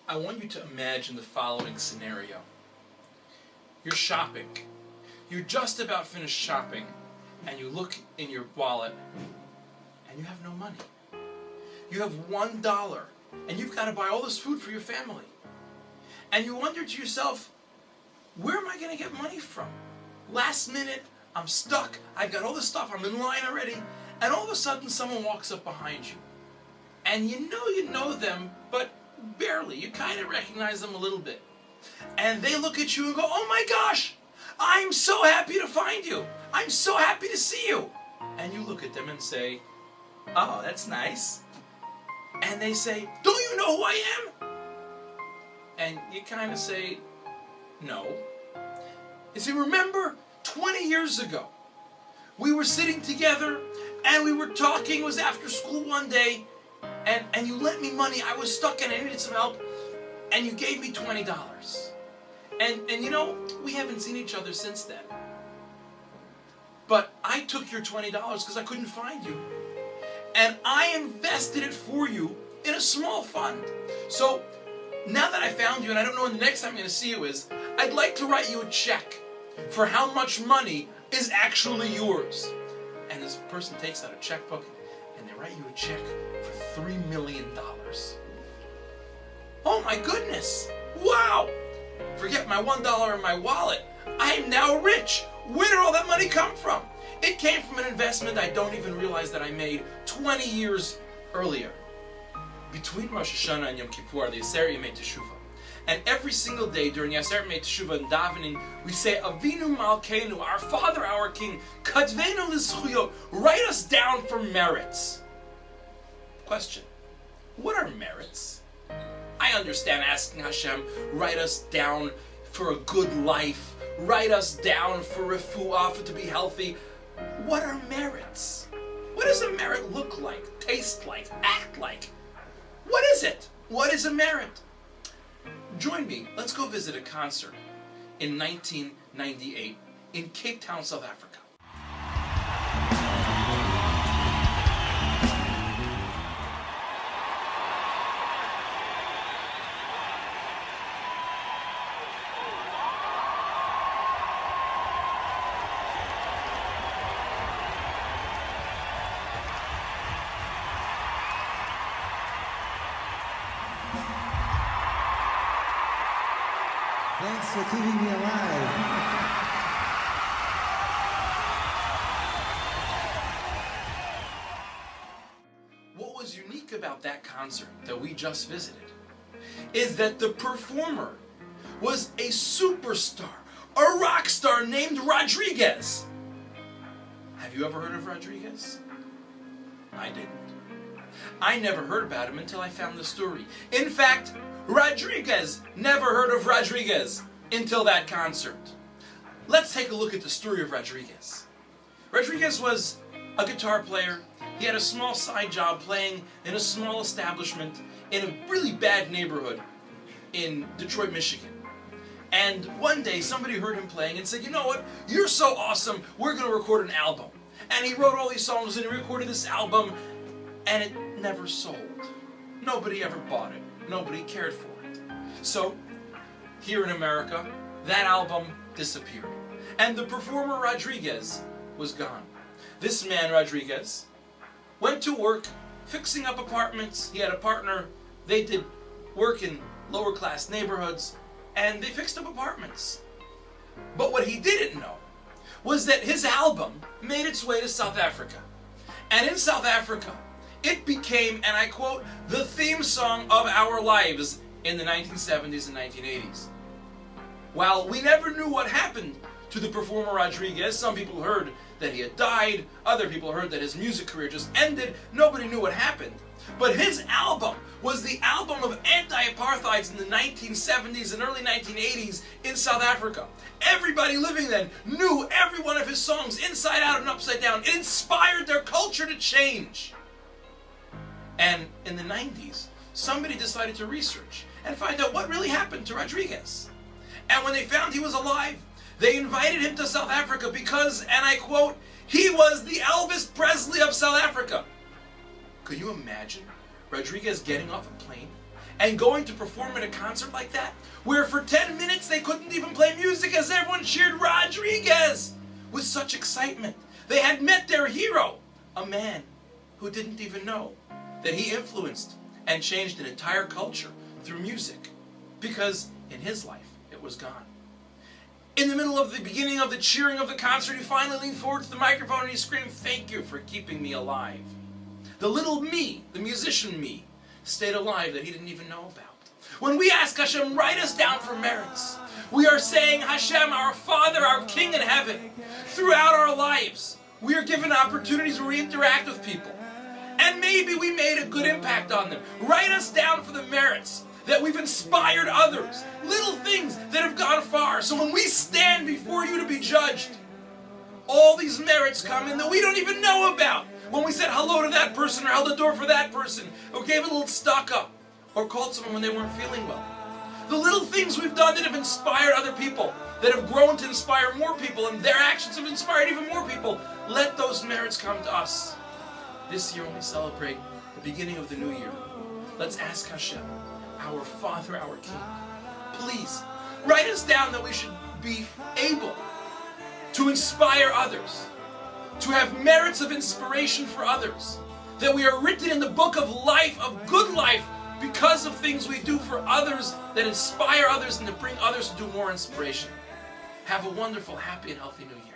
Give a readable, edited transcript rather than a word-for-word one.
I want you to imagine the following scenario. You're shopping. You're just about finished shopping, and you look in your wallet, and you have no money. You have $1, and you've got to buy all this food for your family. And you wonder to yourself, where am I going to get money from? Last minute, I'm stuck, I've got all this stuff, I'm in line already, and all of a sudden someone walks up behind you. And you know them, but barely. You kind of recognize them a little bit. And they look at you and go, oh my gosh, I'm so happy to find you. I'm so happy to see you. And you look at them and say, oh, that's nice. And they say, don't you know who I am? And you kind of say, no. You see, remember 20 years ago, we were sitting together and we were talking. It was after school one day, and you lent me money. I was stuck and I needed some help, and you gave me $20. And we haven't seen each other since then. But I took your $20 because I couldn't find you. And I invested it for you in a small fund. So now that I found you, and I don't know when the next time I'm going to see you is, I'd like to write you a check for how much money is actually yours. And this person takes out a checkbook, and they write you a check for $3 million. Oh my goodness! Wow! Forget my $1 in my wallet. I am now rich. Where did all that money come from? It came from an investment I don't even realize that I made 20 years earlier. Between Rosh Hashanah and Yom Kippur, the Aseret Yemei Teshuvah. And every single day during the Aseret Yemei Teshuvah and davening, we say, Avinu Malkeinu, our Father, our King, Katvenu L'Zchuyot, write us down for merits. Question, what are merits? I understand asking Hashem, write us down for a good life, write us down for refuah, for to be healthy. What are merits? What does a merit look like, taste like, act like? What is it? What is a merit? Join me. Let's go visit a concert in 1998 in Cape Town, South Africa. Thanks for keeping me alive. What was unique about that concert that we just visited is that the performer was a superstar, a rock star named Rodriguez. Have you ever heard of Rodriguez? I didn't. I never heard about him until I found the story. In fact, Rodriguez never heard of Rodriguez until that concert. Let's take a look at the story of Rodriguez. Rodriguez was a guitar player. He had a small side job playing in a small establishment in a really bad neighborhood in Detroit, Michigan. And one day somebody heard him playing and said, you know what, you're so awesome, we're going to record an album. And he wrote all these songs and he recorded this album, and it never sold. Nobody ever bought it. Nobody cared for it. So, here in America, that album disappeared. And the performer Rodriguez was gone. This man, Rodriguez, went to work fixing up apartments. He had a partner. They did work in lower class neighborhoods, and they fixed up apartments. But what he didn't know was that his album made its way to South Africa. And in South Africa, it became, and I quote, the theme song of our lives in the 1970s and 1980s. While we never knew what happened to the performer Rodriguez, some people heard that he had died, other people heard that his music career just ended, nobody knew what happened. But his album was the album of anti-apartheids in the 1970s and early 1980s in South Africa. Everybody living then knew every one of his songs inside out and upside down. It inspired their culture to change. And in the 90s, somebody decided to research and find out what really happened to Rodriguez. And when they found he was alive, they invited him to South Africa because, and I quote, he was the Elvis Presley of South Africa. Could you imagine Rodriguez getting off a plane and going to perform at a concert like that, where for 10 minutes they couldn't even play music as everyone cheered Rodriguez with such excitement. They had met their hero, a man who didn't even know that he influenced and changed an entire culture through music, because in his life it was gone. In the middle of the beginning of the cheering of the concert, he finally leaned forward to the microphone and he screamed, "Thank you for keeping me alive." The little me, the musician me, stayed alive that he didn't even know about. When we ask Hashem, write us down for merits, we are saying, Hashem, our Father, our King in heaven, throughout our lives, we are given opportunities where we interact with people. And maybe we made a good impact on them. Write us down for the merits that we've inspired others. Little things that have gone far. So when we stand before you to be judged, all these merits come in that we don't even know about. When we said hello to that person, or held the door for that person, or gave a little stock up, or called someone when they weren't feeling well. The little things we've done that have inspired other people, that have grown to inspire more people, and their actions have inspired even more people. Let those merits come to us. This year when we celebrate the beginning of the new year, let's ask Hashem, our Father, our King, please write us down that we should be able to inspire others, to have merits of inspiration for others, that we are written in the book of life, of good life, because of things we do for others that inspire others and to bring others to do more inspiration. Have a wonderful, happy, and healthy new year.